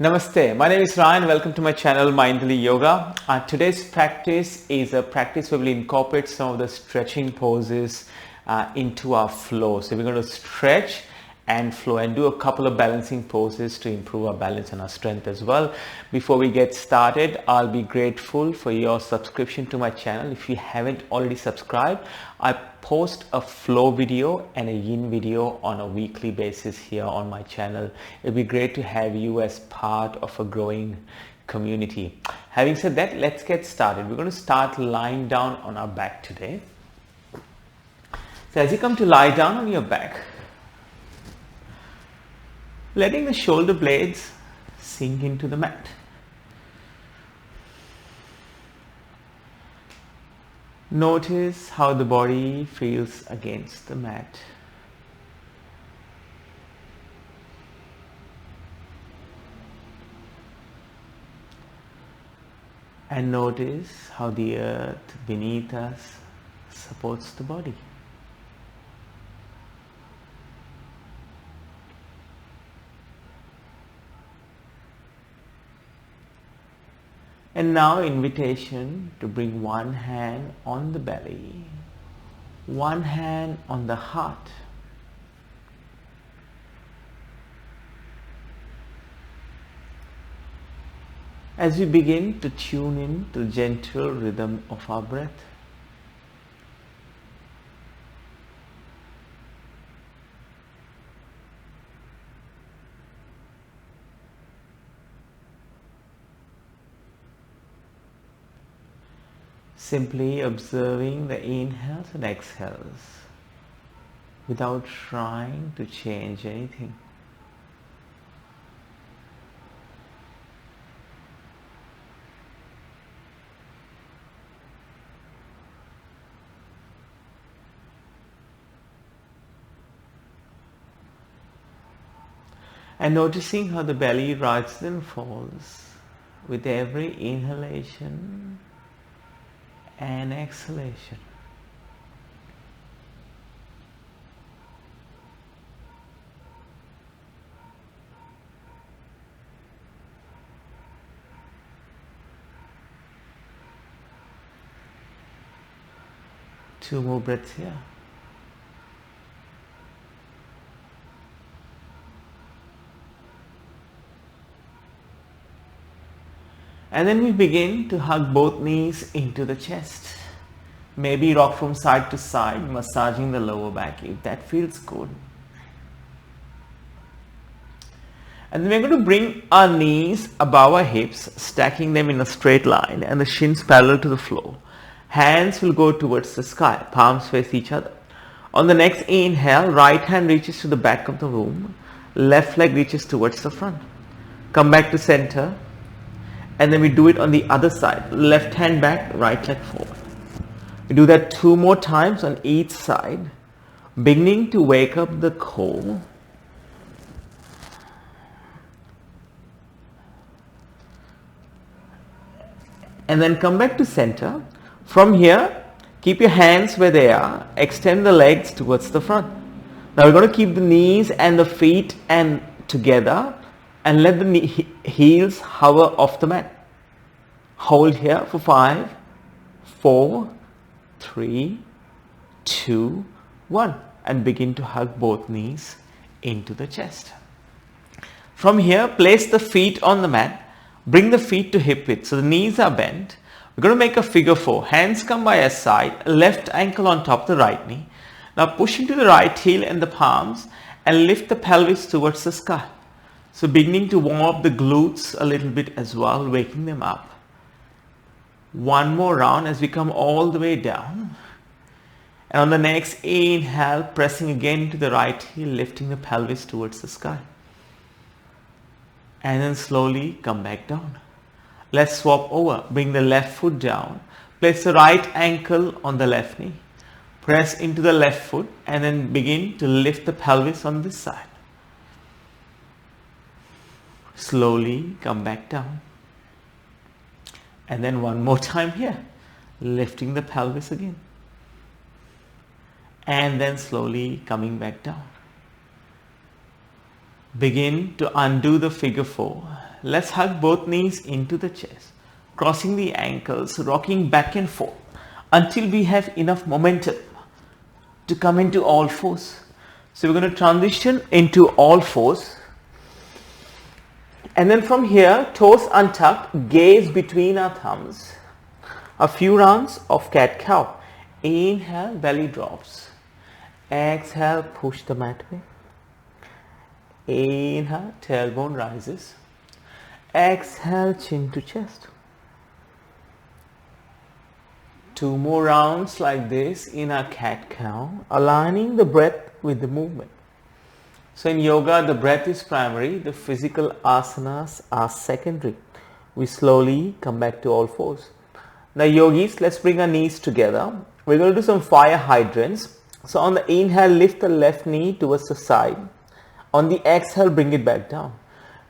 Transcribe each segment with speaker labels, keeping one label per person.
Speaker 1: Namaste, my name is Ryan. Welcome to my channel Mindfully Yoga. Today's practice is a practice where we'll incorporate some of the stretching poses into our flow. So we're going to stretch and flow and do a couple of balancing poses to improve our balance and our strength as well. Before we get started, I'll be grateful for your subscription to my channel. If you haven't already subscribed, I post a flow video and a yin video on a weekly basis here on my channel. It'd be great to have you as part of a growing community. Having said that, let's get started. We're going to start lying down on our back today. So as you come to lie down on your back, letting the shoulder blades sink into the mat. Notice how the body feels against the mat. And notice how the earth beneath us supports the body. And now invitation to bring one hand on the belly, one hand on the heart. As we begin to tune in to the gentle rhythm of our breath. Simply observing the inhales and exhales without trying to change anything. And noticing how the belly rises and falls with every inhalation and exhalation. Two more breaths here. And then we begin to hug both knees into the chest. Maybe rock from side to side, massaging the lower back if that feels good. And then we're going to bring our knees above our hips, stacking them in a straight line and the shins parallel to the floor. Hands will go towards the sky, palms face each other. On the next inhale, right hand reaches to the back of the room, left leg reaches towards the front. Come back to center. And then we do it on the other side. Left hand back, right leg forward. We do that 2 more times on each side, beginning to wake up the core. And then come back to center. From here, keep your hands where they are. Extend the legs towards the front. Now we're going to keep the knees and the feet together. And let the heels hover off the mat. Hold here for 5, 4, 3, 2, 1. And begin to hug both knees into the chest. From here, place the feet on the mat. Bring the feet to hip width. So the knees are bent. We're going to make a figure 4. Hands come by your side. Left ankle on top of the right knee. Now push into the right heel and the palms and lift the pelvis towards the sky. So beginning to warm up the glutes a little bit as well, waking them up. One more round as we come all the way down. And on the next inhale, pressing again to the right heel, lifting the pelvis towards the sky. And then slowly come back down. Let's swap over. Bring the left foot down. Place the right ankle on the left knee. Press into the left foot and then begin to lift the pelvis on this side. Slowly come back down. And then one more time here, lifting the pelvis again. And then slowly coming back down. Begin to undo the figure 4. let's hug both knees into the chest, crossing the ankles, rocking back and forth until we have enough momentum to come into all fours. So we're going to transition into all fours. And then from here, toes untucked, gaze between our thumbs. A few rounds of cat-cow. Inhale, belly drops. Exhale, push the mat away. Inhale, tailbone rises. Exhale, chin to chest. 2 more rounds like this in our cat-cow, aligning the breath with the movement. So in yoga, the breath is primary, the physical asanas are secondary. We slowly come back to all fours. Now yogis, let's bring our knees together. We're going to do some fire hydrants. So on the inhale, lift the left knee towards the side. On the exhale, bring it back down.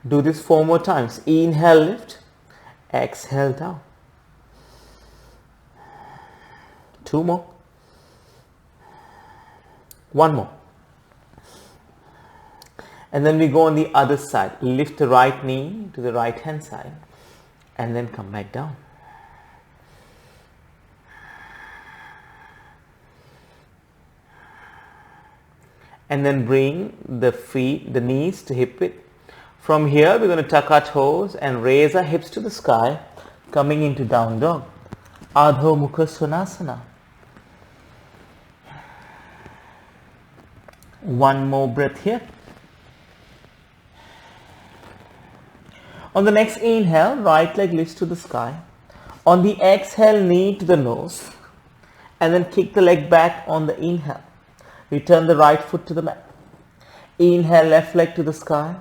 Speaker 1: Do this 4 more times. Inhale, lift. Exhale, down. 2 more. 1 more. And then we go on the other side. Lift the right knee to the right hand side and then come back down. And then bring the feet, the knees to hip width. From here, we're going to tuck our toes and raise our hips to the sky, coming into down dog. Adho Mukha Svanasana. 1 more breath here. On the next inhale, right leg lifts to the sky. On the exhale, knee to the nose. And then kick the leg back on the inhale. Return the right foot to the mat. Inhale, left leg to the sky.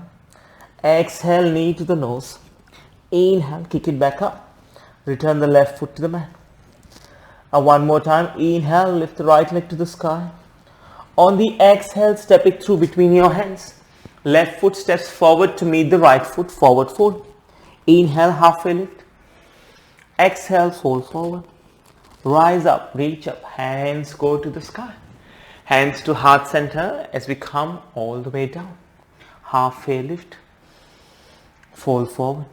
Speaker 1: Exhale, knee to the nose. Inhale, kick it back up. Return the left foot to the mat. 1 more time. Inhale, lift the right leg to the sky. On the exhale, step it through between your hands. Left foot steps forward to meet the right foot, forward fold. Inhale, halfway lift. Exhale, fold forward. Rise up, reach up, hands go to the sky. Hands to heart center as we come all the way down. Halfway lift. Fold forward.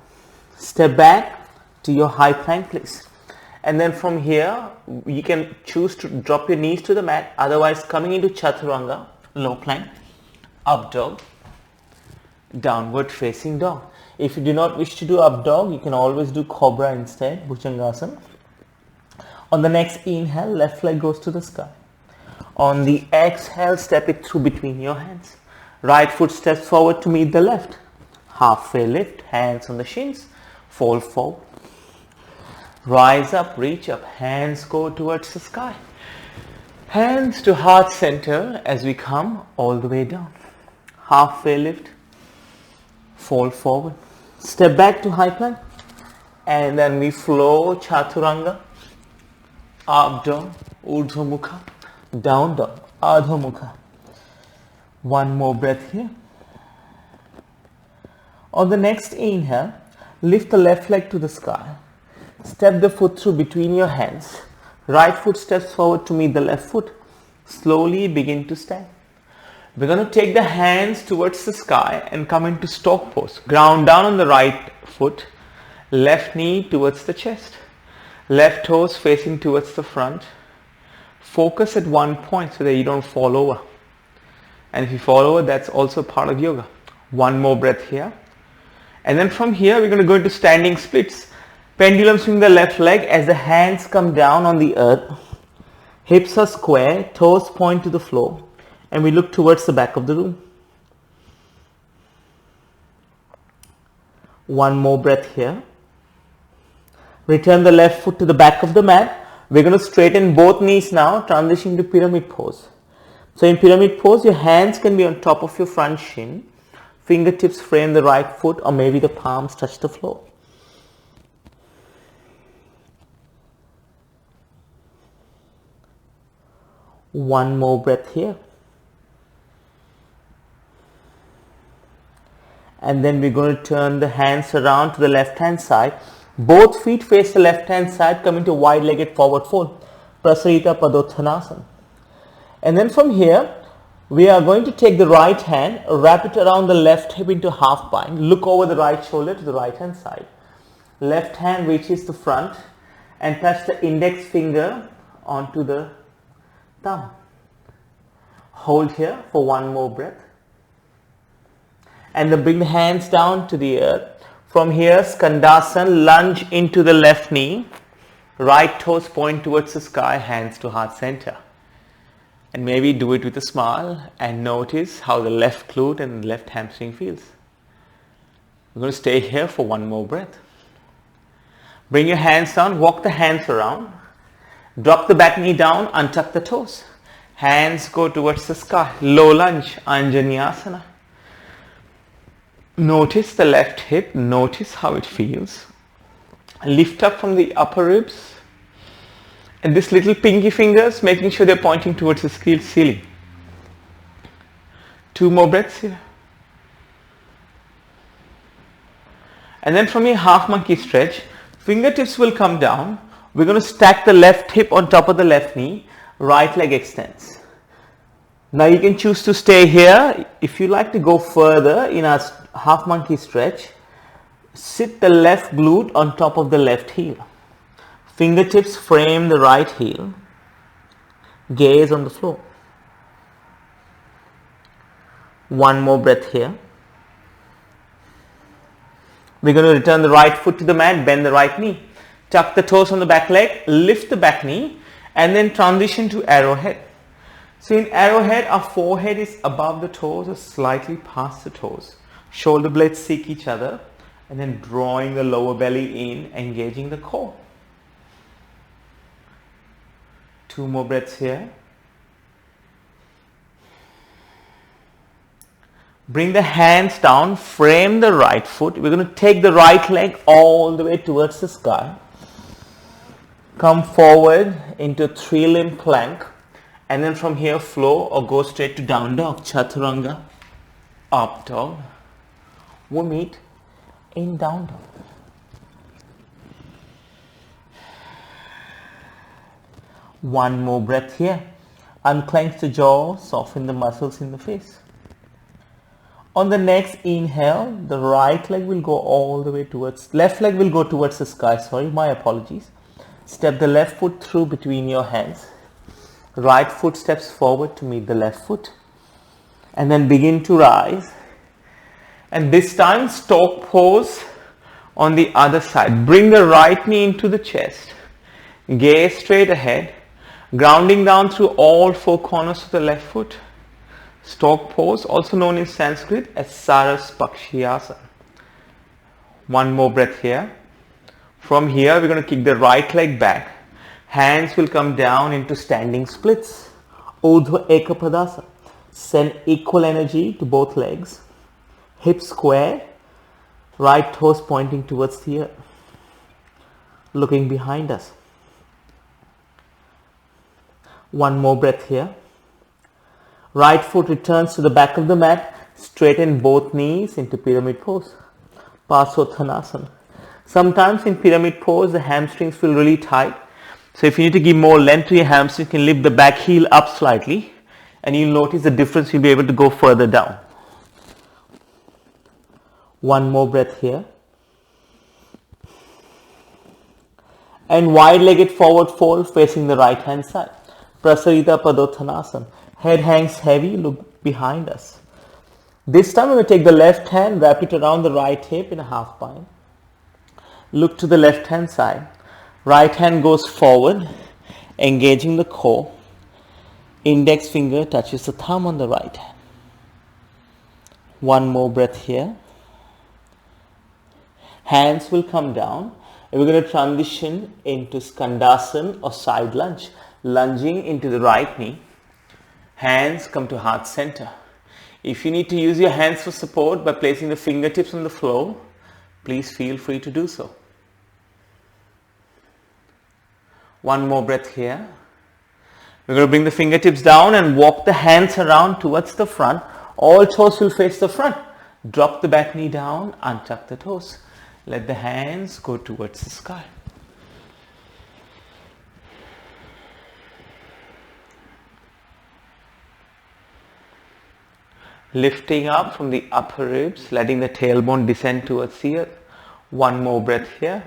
Speaker 1: Step back to your high plank place. And then from here, you can choose to drop your knees to the mat. Otherwise, coming into chaturanga, low plank, up dog, downward facing dog. If you do not wish to do up dog, you can always do cobra instead, Bhujangasana. On the next inhale, left leg goes to the sky. On the exhale, step it through between your hands. Right foot steps forward to meet the left. Halfway lift, hands on the shins, fold forward. Rise up, reach up, hands go towards the sky. Hands to heart center as we come all the way down. Halfway lift, fold forward. Step back to high plank. And then we flow chaturanga. Up dog, urdhva mukha. Down dog, adho mukha. 1 more breath here. On the next inhale, lift the left leg to the sky. Step the foot through between your hands. Right foot steps forward to meet the left foot. Slowly begin to stand. We're going to take the hands towards the sky and come into stork pose. Ground down on the right foot. Left knee towards the chest. Left toes facing towards the front. Focus at one point so that you don't fall over. And if you fall over, that's also part of yoga. 1 more breath here. And then from here, we're going to go into standing splits. Pendulum swing the left leg as the hands come down on the earth. Hips are square, toes point to the floor. And we look towards the back of the room. 1 more breath here. Return the left foot to the back of the mat. We're going to straighten both knees now, transition to pyramid pose. So in pyramid pose, your hands can be on top of your front shin. Fingertips frame the right foot or maybe the palms touch the floor. One more breath here. And then we're going to turn the hands around to the left hand side. Both feet face the left hand side, come into wide-legged forward fold. Prasarita Padottanasana. And then from here, We are going to take the right hand, wrap it around the left hip into half bind. Look over the right shoulder to the right hand side. Left hand reaches the front and touch the index finger onto the thumb. Hold here for one more breath. And then bring the hands down to the earth. From here, Skandasana, lunge into the left knee. Right toes point towards the sky, hands to heart center. And maybe do it with a smile and notice how the left glute and the left hamstring feels. We're going to stay here for one more breath. Bring your hands down, walk the hands around. Drop the back knee down, untuck the toes. Hands go towards the sky. Low lunge, Anjaneyasana. Notice the left hip, notice how it feels. Lift up from the upper ribs. And this little pinky fingers, making sure they're pointing towards the ceiling. 2 more breaths here. And then from your half monkey stretch, fingertips will come down. We're going to stack the left hip on top of the left knee. Right leg extends. Now you can choose to stay here. If you like to go further in a half monkey stretch, sit the left glute on top of the left heel. Fingertips frame the right heel. Gaze on the floor. One more breath here. We're going to return the right foot to the mat, bend the right knee. Tuck the toes on the back leg, lift the back knee, and then transition to arrowhead. So in arrowhead, our forehead is above the toes or slightly past the toes. Shoulder blades seek each other, and then drawing the lower belly in, engaging the core. 2 more breaths here. Bring the hands down, frame the right foot. We're going to take the right leg all the way towards the sky. Come forward into 3-limb plank, and then from here flow or go straight to down dog, chaturanga, up dog. We'll meet in down dog. One more breath here. Unclench the jaw, soften the muscles in the face. On the next inhale, the right leg will go all the way towards, left leg will go towards the sky. Sorry, my apologies. Step the left foot through between your hands. Right foot steps forward to meet the left foot. And then begin to rise. And this time, stork pose on the other side. Bring the right knee into the chest. Gaze straight ahead. Grounding down through all 4 corners of the left foot. Stork pose, also known in Sanskrit as Saraspakshyasana. One more breath here. From here, we're going to kick the right leg back. Hands will come down into standing splits. Urdhva Ekapadasa. Send equal energy to both legs. Hips square. Right toes pointing towards the earth. Looking behind us. One more breath here. Right foot returns to the back of the mat. Straighten both knees into pyramid pose. Parsottanasana. Sometimes in pyramid pose, the hamstrings feel really tight. So if you need to give more length to your hamstring, you can lift the back heel up slightly. And you'll notice the difference. You'll be able to go further down. One more breath here. And wide-legged forward fold facing the right hand side. Prasarita Padottanasana. Head hangs heavy, look behind us. This time we're going to take the left hand, wrap it around the right hip in a half bind. Look to the left hand side. Right hand goes forward, engaging the core. Index finger touches the thumb on the right hand. One more breath here. Hands will come down. And we're going to transition into Skandasana or side lunge. Lunging into the right knee. Hands come to heart center. If you need to use your hands for support by placing the fingertips on the floor, please feel free to do so. One more breath here. We're going to bring the fingertips down and walk the hands around towards the front. All toes will face the front. Drop the back knee down, untuck the toes. Let the hands go towards the sky. Lifting up from the upper ribs, letting the tailbone descend towards the earth. One more breath here.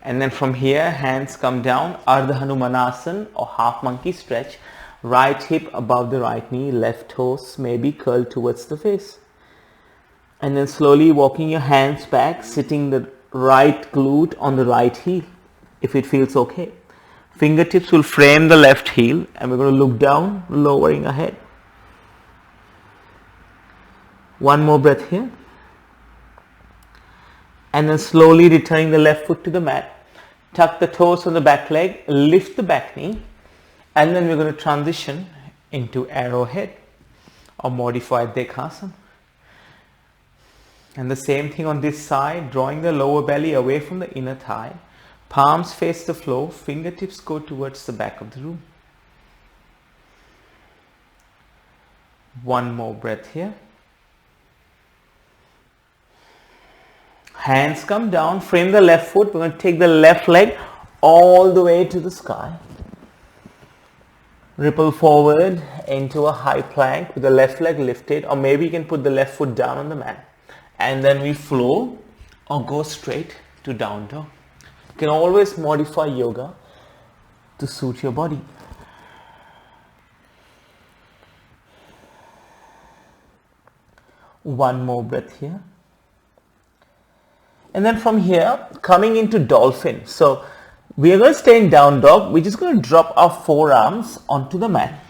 Speaker 1: And then from here, hands come down, Ardha Hanumanasana or half monkey stretch. Right hip above the right knee, left toes maybe curled towards the face. And then slowly walking your hands back, sitting the right glute on the right heel, if it feels okay. Fingertips will frame the left heel, and we're going to look down, lowering our head. One more breath here. And then slowly returning the left foot to the mat. Tuck the toes on the back leg, lift the back knee, and then we're going to transition into arrowhead or modified Dekhasana. And the same thing on this side, drawing the lower belly away from the inner thigh. Palms face the floor, fingertips go towards the back of the room. One more breath here. Hands come down, frame the left foot. We're going to take the left leg all the way to the sky. Ripple forward into a high plank with the left leg lifted, or maybe you can put the left foot down on the mat. And then we flow or go straight to down dog. You can always modify yoga to suit your body. One more breath here. And then from here, coming into dolphin. So we are going to stay in down dog. We're just going to drop our forearms onto the mat.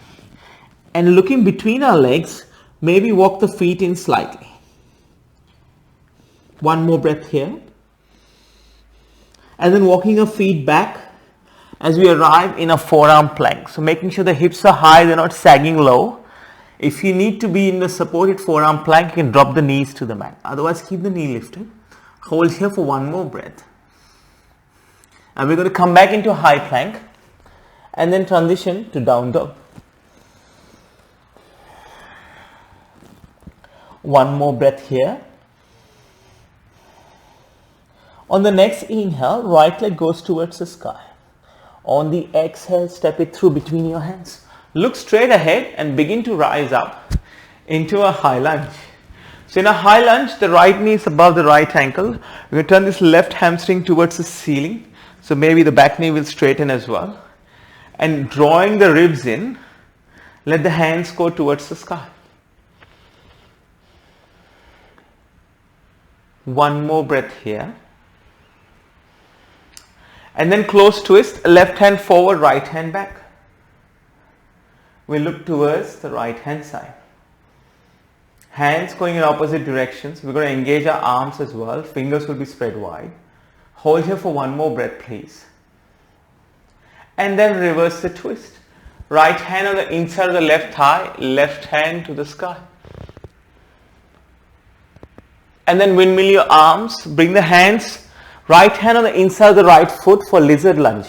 Speaker 1: And looking between our legs, maybe walk the feet in slightly. One more breath here. And then walking our feet back as we arrive in a forearm plank. So making sure the hips are high, they're not sagging low. If you need to be in the supported forearm plank, you can drop the knees to the mat. Otherwise, keep the knee lifted. Hold here for one more breath. And we're going to come back into a high plank and then transition to down dog. One more breath here. On the next inhale, right leg goes towards the sky. On the exhale, step it through between your hands. Look straight ahead and begin to rise up into a high lunge. So in a high lunge, the right knee is above the right ankle. We're going to turn this left hamstring towards the ceiling. So maybe the back knee will straighten as well. And drawing the ribs in, let the hands go towards the sky. One more breath here. And then close twist, left hand forward, right hand back. We look towards the right hand side. Hands going in opposite directions. We're going to engage our arms as well. Fingers will be spread wide. Hold here for one more breath, please. And then reverse the twist. Right hand on the inside of the left thigh, left hand to the sky. And then windmill your arms. Bring the hands, right hand on the inside of the right foot for lizard lunge.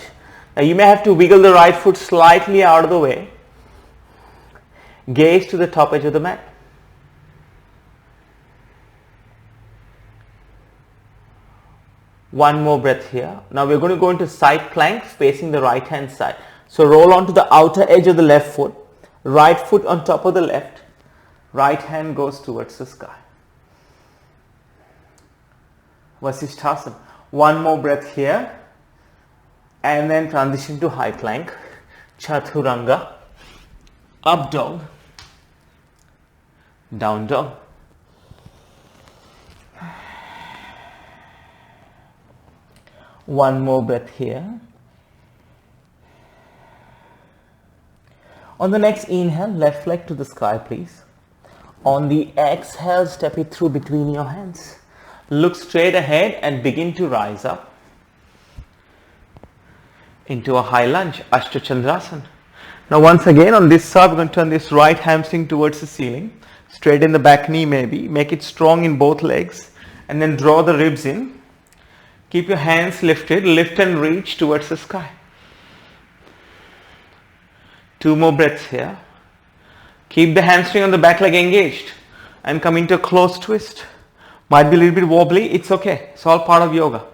Speaker 1: Now you may have to wiggle the right foot slightly out of the way. Gaze to the top edge of the mat. One more breath here. Now we're going to go into side plank facing the right hand side. So roll onto the outer edge of the left foot. Right foot on top of the left. Right hand goes towards the sky. Vasishthasana. One more breath here. And then transition to high plank. Chaturanga. Up dog. Down dog. One more breath here. On the next inhale, left leg to the sky, please. On the exhale, step it through between your hands. Look straight ahead and begin to rise up into a high lunge, Ashtachandrasana. Now once again on this side, we're going to turn this right hamstring towards the ceiling. Straighten the back knee maybe. Make it strong in both legs. And then draw the ribs in. Keep your hands lifted. Lift and reach towards the sky. Two more breaths here. Keep the hamstring on the back leg engaged. And come into a closed twist. Might be a little bit wobbly. It's okay. It's all part of yoga.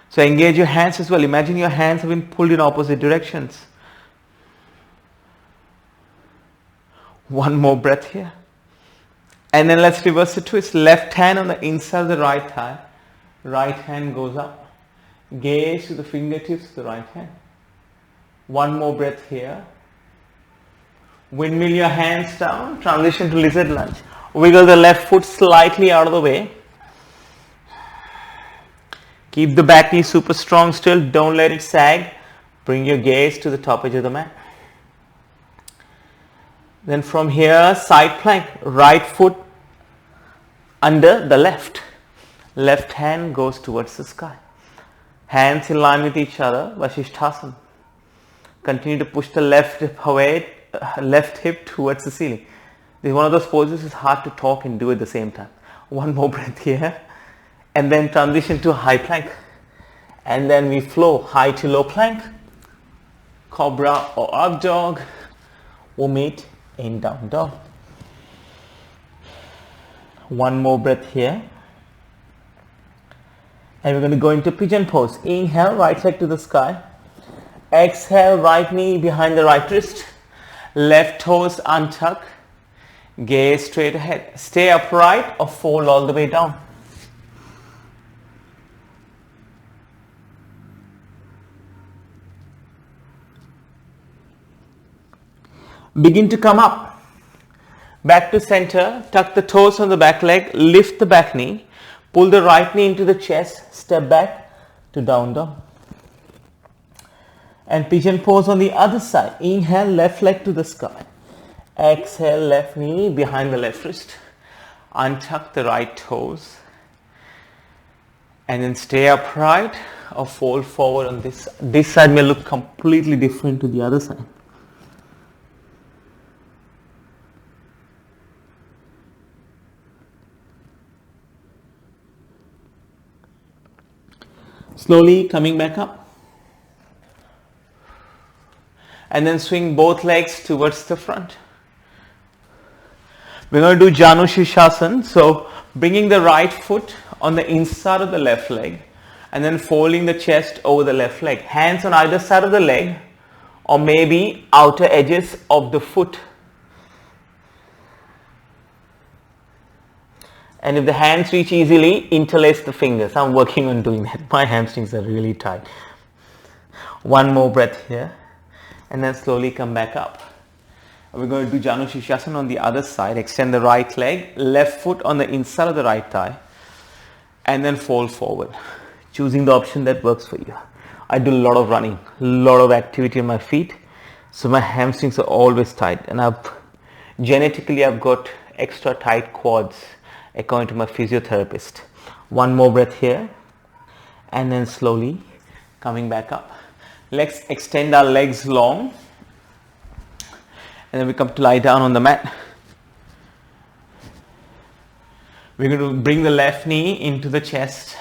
Speaker 1: So engage your hands as well. Imagine your hands have been pulled in opposite directions. One more breath here. And then let's reverse the twist. Left hand on the inside of the right thigh. Right hand goes up. Gaze to the fingertips of the right hand. One more breath here. Windmill your hands down. Transition to lizard lunge. Wiggle the left foot slightly out of the way. Keep the back knee super strong still. Don't let it sag. Bring your gaze to the top edge of the mat. Then from here, side plank. Right foot under the left. Left hand goes towards the sky. Hands in line with each other. Vasishthasana. Continue to push the left hip away, left hip towards the ceiling. This is one of those poses it's hard to talk and do at the same time. One more breath here. And then transition to high plank. And then we flow high to low plank, cobra or up dog, or meet in down dog. One more breath here. And we're going to go into pigeon pose. Inhale, right leg to the sky. Exhale, right knee behind the right wrist. Left toes untuck. Gaze straight ahead. Stay upright or fold all the way down. Begin to come up. Back to center. Tuck the toes on the back leg. Lift the back knee. Pull the right knee into the chest. Step back to down dog. And pigeon pose on the other side. Inhale, left leg to the sky. Exhale, left knee behind the left wrist. Untuck the right toes. And then stay upright or fold forward on this. This side may look completely different to the other side. Slowly coming back up. And then swing both legs towards the front. We're going to do Janu Shirshasana. So bringing the right foot on the inside of the left leg and then folding the chest over the left leg. Hands on either side of the leg or maybe outer edges of the foot. And if the hands reach easily, interlace the fingers. I'm working on doing that. My hamstrings are really tight. One more breath here. And then slowly come back up. We're going to do Janu Shirshasana on the other side. Extend the right leg, left foot on the inside of the right thigh. And then fold forward. Choosing the option that works for you. I do a lot of running, a lot of activity on my feet. So my hamstrings are always tight. And genetically I've got extra tight quads, according to my physiotherapist. One more breath here. And then slowly coming back up. Let's extend our legs long. And then we come to lie down on the mat. We're going to bring the left knee into the chest.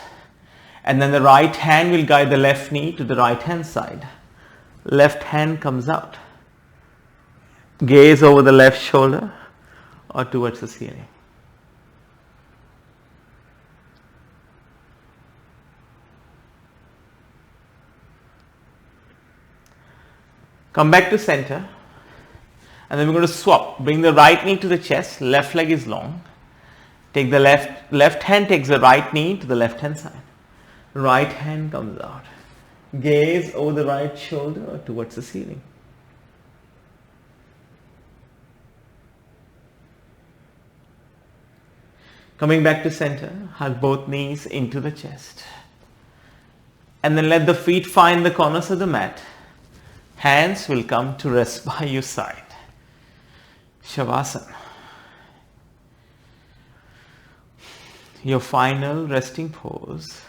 Speaker 1: And then the right hand will guide the left knee to the right hand side. Left hand comes out. Gaze over the left shoulder or towards the ceiling. Come back to center. And then we're going to swap. Bring the right knee to the chest. Left leg is long. Take the left hand takes the right knee to the left hand side. Right hand comes out. Gaze over the right shoulder or towards the ceiling. Coming back to center, hug both knees into the chest. And then let the feet find the corners of the mat. Hands will come to rest by your side. Shavasana. Your final resting pose.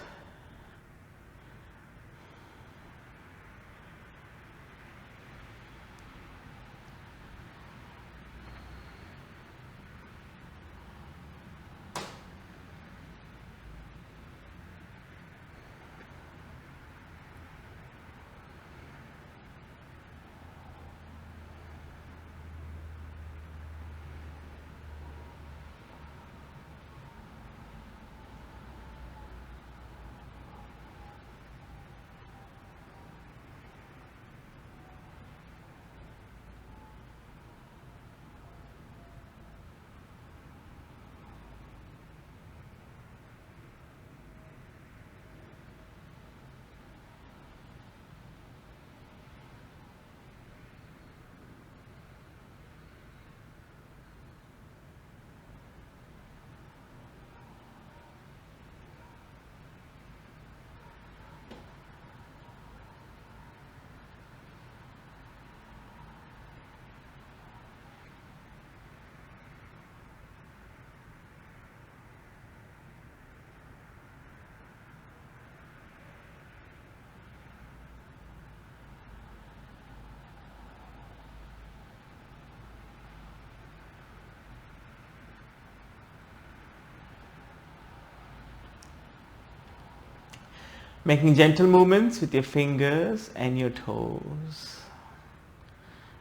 Speaker 1: Making gentle movements with your fingers and your toes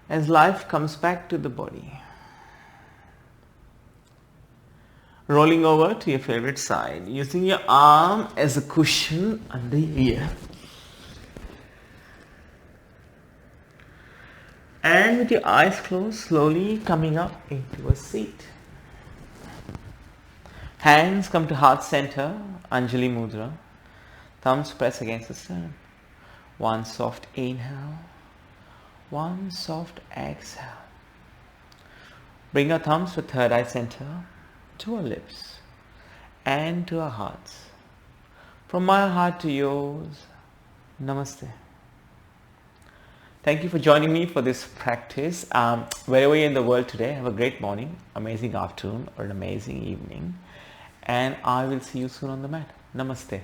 Speaker 1: as life comes back to the body. Rolling over to your favorite side, using your arm as a cushion under your ear. And with your eyes closed, slowly coming up into a seat. Hands come to heart center, Anjali Mudra. Thumbs press against the sternum. One soft inhale, one soft exhale. Bring our thumbs to third eye center, to our lips and to our hearts. From my heart to yours, Namaste. Thank you for joining me for this practice. Wherever you're in the world today, have a great morning, amazing afternoon or an amazing evening. And I will see you soon on the mat. Namaste.